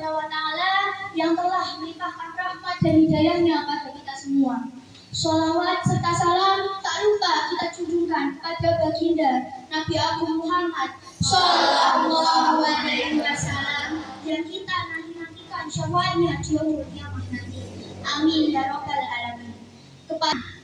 Subhanahu wa Ta'ala yang telah melimpahkan rahmat dan hidayahnya pada kita semua. Sholawat serta salam tak lupa kita junjungkan pada baginda Nabi Agung Muhammad Sallallahu Alaihi Wasallam yang kita nanti-nantikan syafaatnya di yaumul qiyamah nanti. Amin ya robbal alamin.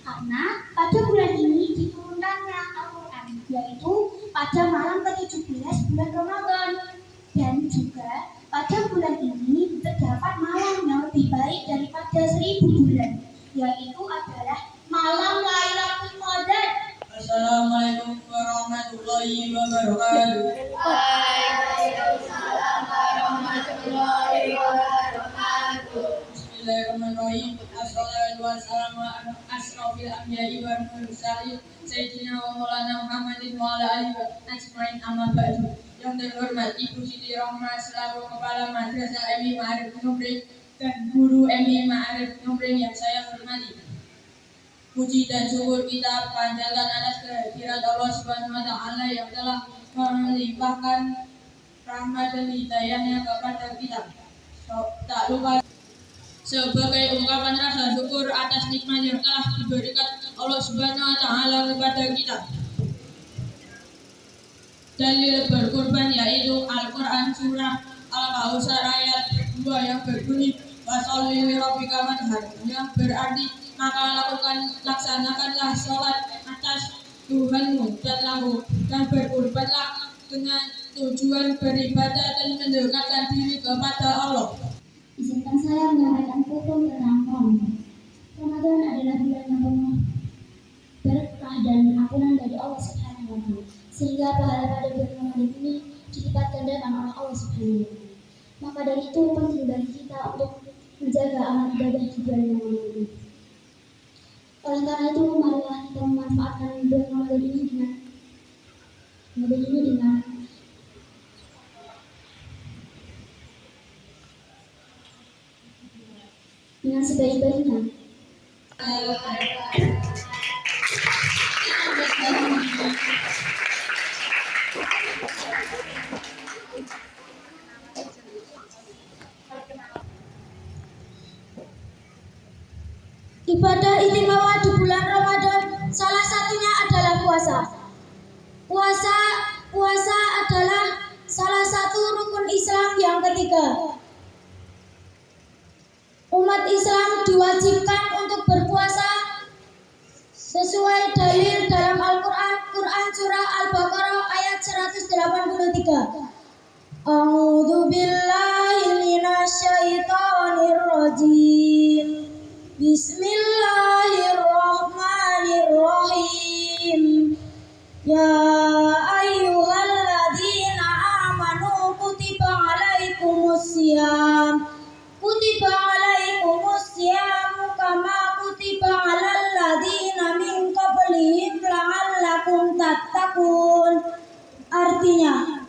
Karena pada bulan ini diturunkannya Al-Quran, yaitu pada malam ke-17 bulan Ramadan. Dan juga pada bulan ini terdapat malam yang lebih baik daripada 1000 bulan, yaitu adalah malam Lailatul Qadar. Assalamualaikum warahmatullahi wabarakatuh. Waalaikumsalam warahmatullahi wabarakatuh. Bismillahirrahmanirrahim. Assalatu wassalamu ala asrofil anbiya'i wal mursalin Sayyidina wa maulana Muhammadin wa ala alihi wa ajmain amma ba'du. Yang terhormat Ibu Siti Rohmah selaku Kepala Madrasah MI Ma'arif Numbring dan Guru MI Ma'arif Numbring yang saya hormati. Puji dan syukur kita panjatkan atas kehadirat Allah Subhanahu wa Ta'ala yang telah melimpahkan rahmat dan hidayahnya kepada kita. Tak lupa sebagai ungkapan rasa syukur atas nikmat yang telah diberikan Allah Subhanahu wa Ta'ala kepada kita. Dalil berkorban yaitu Al-Quran surah Al-Kautsar ayat 2 yang berbunyi Washolli lirabbika wanhar, yang berarti maka laksanakanlah sholat atas Tuhanmu dan berkorbanlah dengan tujuan beribadah dan mendekatkan diri kepada Allah. Izinkan saya menyampaikan hukum tentang Ramadan. Ramadan adalah bulan yang penuh berkah dan ampunan dari Allah Subhanahu wa Ta'ala, sehingga pahala pada bulan Ramadan ini dilipat gandakan oleh Allah Subhanahu wa Ta'ala. Maka dari itu penting bagi kita untuk menjaga amal ibadah di bulan Ramadan ini. Oleh karena itu, marilah kita memanfaatkan bulan Ramadan ini dengan sebaik-baiknya. Ibadah istimewa di bulan Ramadan salah satunya adalah puasa. Puasa adalah salah satu rukun Islam yang ketiga. Umat Islam diwajibkan untuk berpuasa sesuai dalil dalam Al-Quran, Quran surah Al-Baqarah ayat 183. A'udzu billahi minasyaitonir rajim. Bismillahirrahmanirrahim. Ya ayyuhalladzina amanu kutiba alaikumussyam. Kutiba alaikumussyam kama kutiba alal ladzina min qablihim la'allakum tattaqun. Artinya,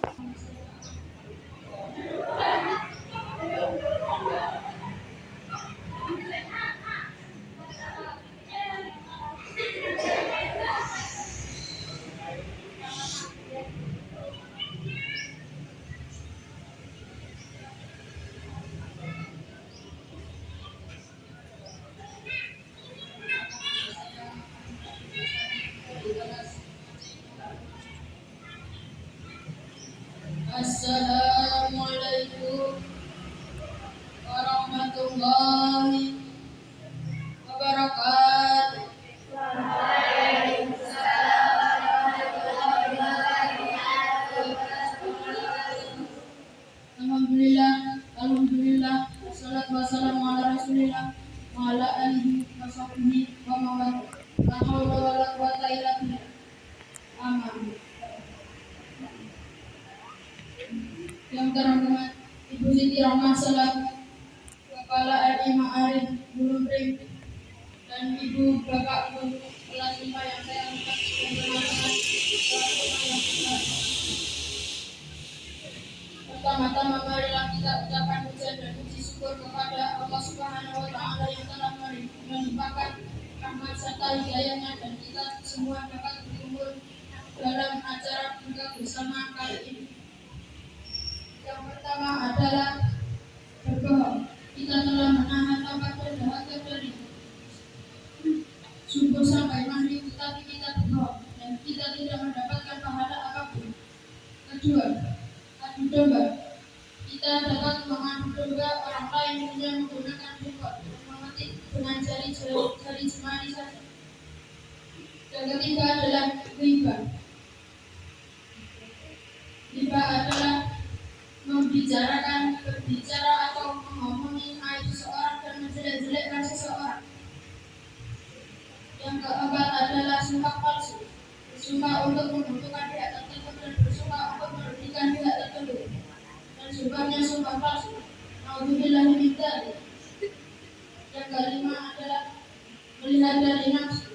Assalamualaikum warahmatullahi wabarakatuh. Alhamdulillah, wassalatu wassalamu ala rasulillah wa ala alihi wa sahbihi wa mawala. La haula wa la quwwata illa billah. Amin. Yang terhormat Ibu Siti Rohmah selaku Kepala MI Ma'arif Numbring dan Ibu Bapak Guru kelas 5 yang saya hormati dan teman-teman pertama-tama marilah kita ucapkan pujian dan puji syukur kepada Allah Subhanahu wa Ta'ala yang telah melimpahkan rahmat serta hidayahnya dan kita semua dapat berkumpul dalam acara buka bersama kali ini. Yang pertama adalah Kita dapat mengadu domba orang lain dengan menggunakan jenggot dan memetik dengan jari jemari saja. Yang ketiga adalah riba. Riba adalah berbicara atau mengomongin aib seseorang dan menjelek-jelekkan seseorang. Yang keempat adalah sumpah palsu. Bersumpah untuk menguntungkan pihak tertentu dan bersumpah untuk merugikan pihak tertentu. Dan sumpahnya sumpah palsu. Nauzubillahi min dzalik. Yang kelima adalah melihat dari nafsu.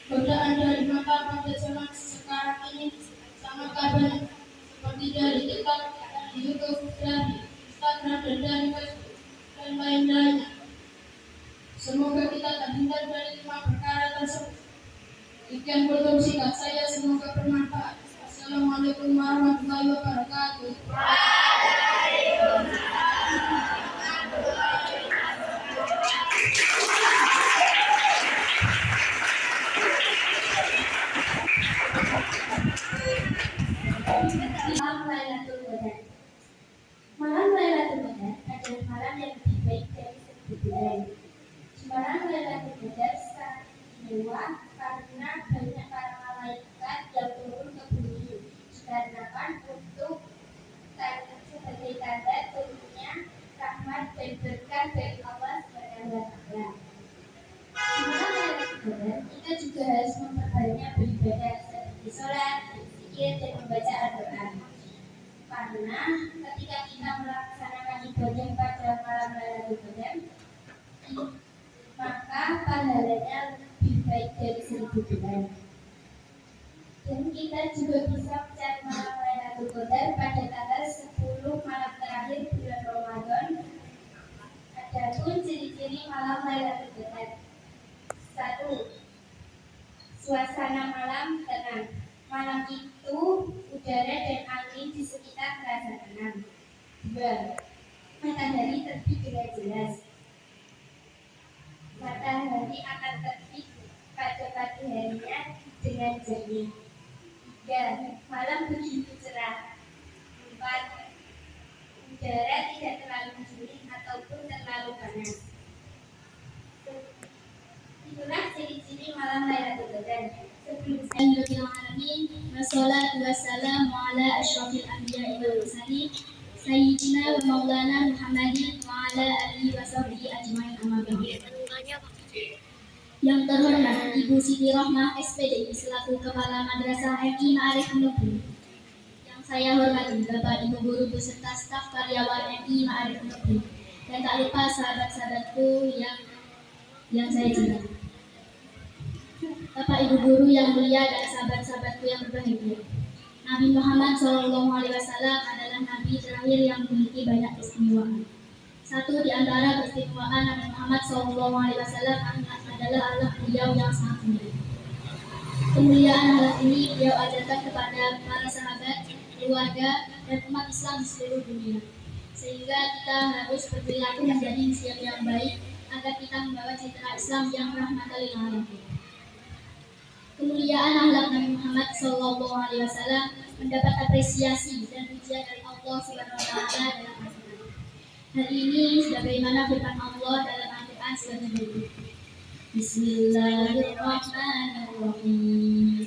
Godaan dari mata pada zaman sekarang ini sangat banyak, seperti dari TikTok, dari YouTube, dari Instagram, dan dari Facebook, dan lain-lainnya. Semoga kita terhindar dari 5 perkara tersebut. Sekian kultum singkat saya, semoga bermanfaat. Assalamualaikum warahmatullahi wabarakatuh. Malam Lailatul Qadar. Malam Lailatul Qadar adalah malam yang lebih baik dari 1000 bulan. Malam Lailatul Qadar sangat istimewa karena banyak para malaikat yang turun ke bumi dikarenakan untuk sebagai tanda turunnya rahmat dan berkah dari Allah SWT. Malam Lailatul Qadar kita juga harus memperbanyak beribadah seperti sholat, berzikir, dan membaca Al-Quran. Karena ketika kita melaksanakan ibadah pada malam Lailatul Qadar, maka pahalanya lebih baik dari 1000 bulan. Dan kita juga bisa mencari malam Lailatul Qadar pada tanggal 10 malam terakhir bulan Ramadan. Adapun ciri-ciri malam Lailatul Qadar: 1. Suasana malam tenang. Malam itu udara dan angin di sekitar terasa tenang. 2. Matahari terbit dengan jelas. Matahari akan terbit pada pagi harinya dengan jernih. 3. Malam begitu cerah. 4. Udara tidak terlalu dingin ataupun terlalu panas. Itulah ciri-ciri malam Lailatul Qadar. Bismillahirrahmanirrahim. Wassalatu wassalamu ala asyrafil anbiya'i wal mursalin sayyidina wa maulana Muhammadin wa ala alihi wa sahbihi ajmain, amma ba'du. Yang terhormat Ibu Siti Rohmah SPDI selaku Kepala Madrasah MI Ma'arif Negeri. Yang saya hormati Bapak Ibu guru beserta staf karyawan MI Ma'arif Negeri. Dan tak lupa sahabat-sahabatku yang saya cintai. Bapak Ibu guru yang mulia dan sahabat-sahabatku yang berbahagia. Nabi Muhammad SAW adalah Nabi terakhir yang memiliki banyak keistimewaan. Satu di antara keistimewaan Nabi Muhammad SAW adalah ahlak beliau yang sangat mulia. Kemuliaan ahlak ini beliau ajarkan kepada para sahabat, keluarga, dan umat Islam di seluruh dunia. Sehingga kita harus berperilaku menjadi manusia yang baik agar kita membawa citra Islam yang rahmatan lil alamin. Kemuliaan akhlak Nabi Muhammad SAW mendapat apresiasi dan pujian dari Allah SWT dalam Al-Quran. Hal ini sebagaimana firman Allah dalam Al-Quran sebagai berikut. Bismillahirrahmanirrahim.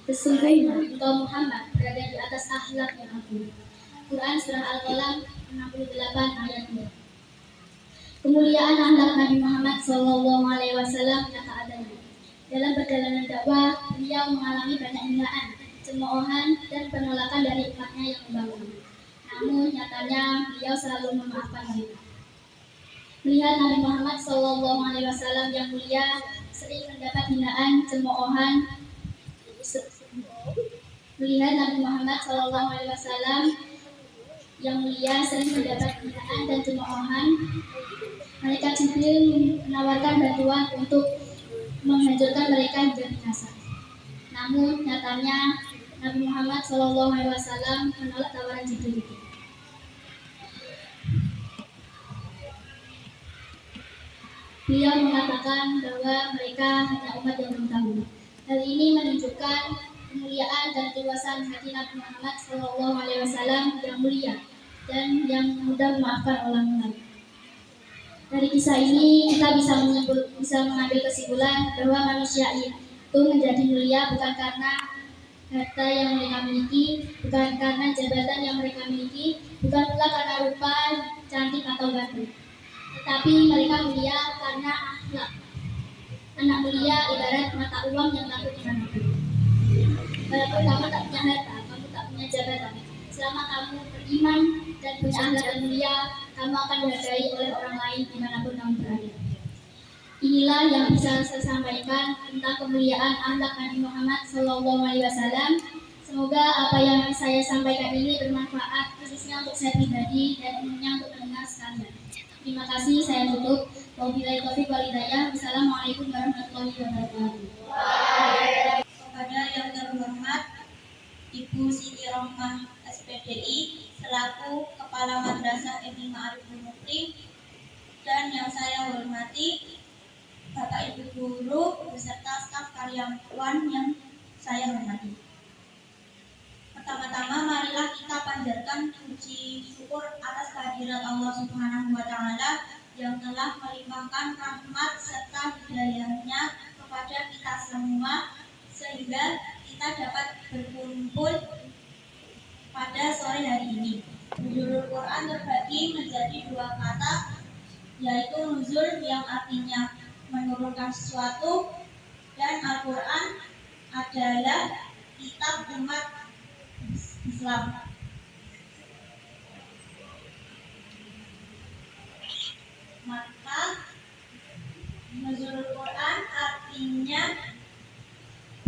Sesungguhnya engkau Muhammad berada di atas akhlak yang agung. Quran surah Al-Qalam 68 ayat 2. Kemuliaan akhlak Nabi Muhammad SAW tak adanya. Dalam perjalanan dakwah, beliau mengalami banyak hinaan, cemoohan, dan penolakan dari umatnya yang membangun. Namun nyatanya beliau selalu memaafkan mereka. Melihat Nabi Muhammad SAW yang mulia sering mendapat hinaan, cemoohan. Melihat Nabi Muhammad SAW yang mulia sering mendapat hinaan dan cemoohan, malaikat Jibril menawarkan bantuan untuk menghancurkan mereka hingga binasa. Namun nyatanya Nabi Muhammad SAW menolak tawaran Jibril itu. Beliau mengatakan bahwa mereka hanya umat yang belum tahu. Hal ini menunjukkan kemuliaan dan kekuasaan hati Nabi Muhammad SAW yang mulia dan yang mudah memaafkan orang lain. Dari kisah ini kita bisa mengambil kesimpulan bahwa manusia itu menjadi mulia bukan karena harta yang mereka miliki, bukan karena jabatan yang mereka miliki, bukan pula karena rupa, cantik atau ganteng. Tetapi mereka mulia karena akhlak. Anak mulia ibarat mata uang yang laku di mana-mana. Walaupun kamu tak punya harta, kamu tak punya jabatan, selama kamu beriman dan punya akhlak yang mulia, kamu akan dihargai oleh orang lain dimanapun kamu berada. Inilah yang bisa saya sampaikan tentang kemuliaan akhlak Nabi Muhammad SAW. Semoga apa yang saya sampaikan ini bermanfaat khususnya untuk saya pribadi dan umumnya untuk pendengar sekalian. Terima kasih, saya tutup. Wabillahi taufiq wal hidayah. Wassalamualaikum warahmatullahi wabarakatuh. Kepada yang terhormat Ibu Siti Rohmah SPDI selaku Kepala Madrasah Ibnu Ma'ariful Mukti, dan yang saya hormati Bapak Ibu Guru beserta staf karyawan yang saya hormati. Pertama-tama marilah kita panjatkan puji syukur atas kehadirat Allah Subhanahu wa Ta'ala yang telah melimpahkan rahmat serta hidayahnya kepada kita semua sehingga kita dapat berkumpul pada sore hari ini. Nuzulul Quran terbagi menjadi dua kata, yaitu nuzul yang artinya menurunkan sesuatu, dan Al-Quran adalah kitab umat Islam. Maka nuzulul Quran artinya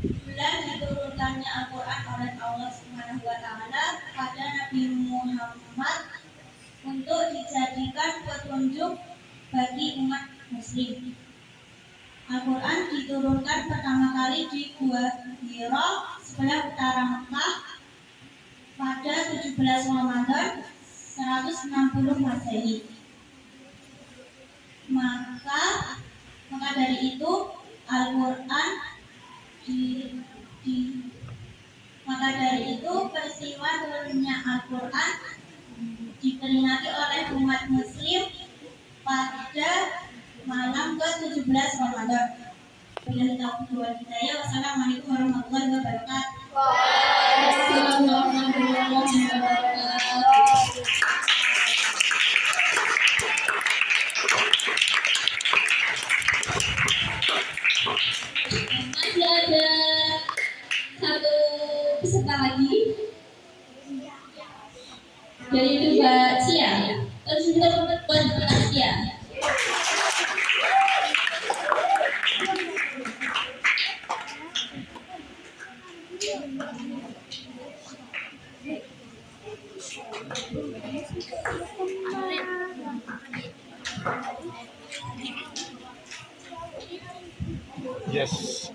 bulan diturunkannya Al-Quran oleh Allah Subhanahu wa Ta'ala kepada Nabi Muhammad untuk dijadikan petunjuk bagi umat muslim. Al-Quran diturunkan pertama kali di Gua Hira sebelah utara Mekah pada 17 Ramadan 160 Masehi. Maka dari itu Al-Quran maka dari itu peristiwa turunnya Al-Quran diperingati oleh umat muslim pada malam ke-17 Ramadan. Wabillahi taufiq wal hidayah. Wassalamualaikum warahmatullahi wabarakatuh. Waalaikumsalam warahmatullahi wabarakatuh. Masih ada satu peserta lagi, yaitu Mbak Cia. Terus kita buat Mbak Cia. Yes.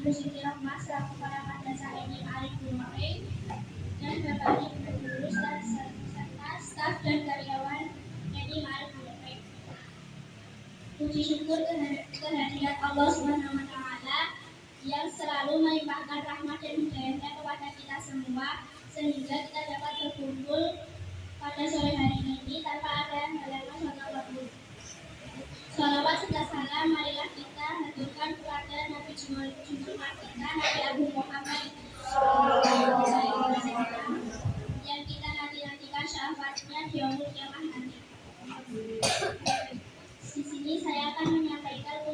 Ibu Siti Rohmah selaku Kepala Madrasah Ibnu Ma'ariful Mukti dan Bapak Ibu Guru serta staf dan karyawan Ibnu Ma'ariful Mukti. Puji syukur kehadirat Allah Subhanahu wa Ta'ala yang selalu melimpahkan rahmat dan hidayahnya kepada kita semua sehingga kita dapat berkumpul pada sore hari ini tanpa ada halangan apapun. Salawat serta salam marilah kita haturkan kepada Nabi junjungan kita Nabi Abu Muhammad yang kita nanti-nantikan syafaatnya di yaumul qiyamah nanti. Di sini saya akan menyampaikan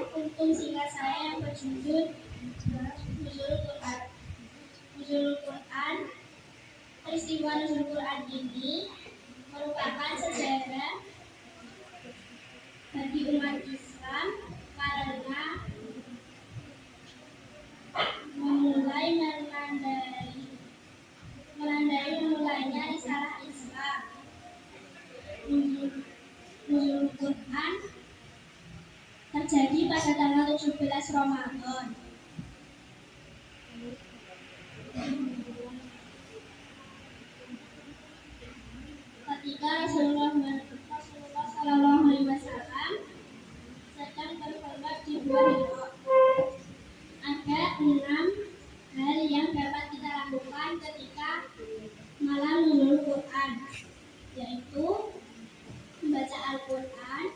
kuntum singkat saya yang berjudul Nuzulul Quran. Nuzulul Quran, peristiwa Nuzulul Quran ini merupakan sejarah bagi umat Islam karena mulainya risalah Islam. Nuzulul Quran terjadi pada tanggal 17 Ramadan. Al-Quran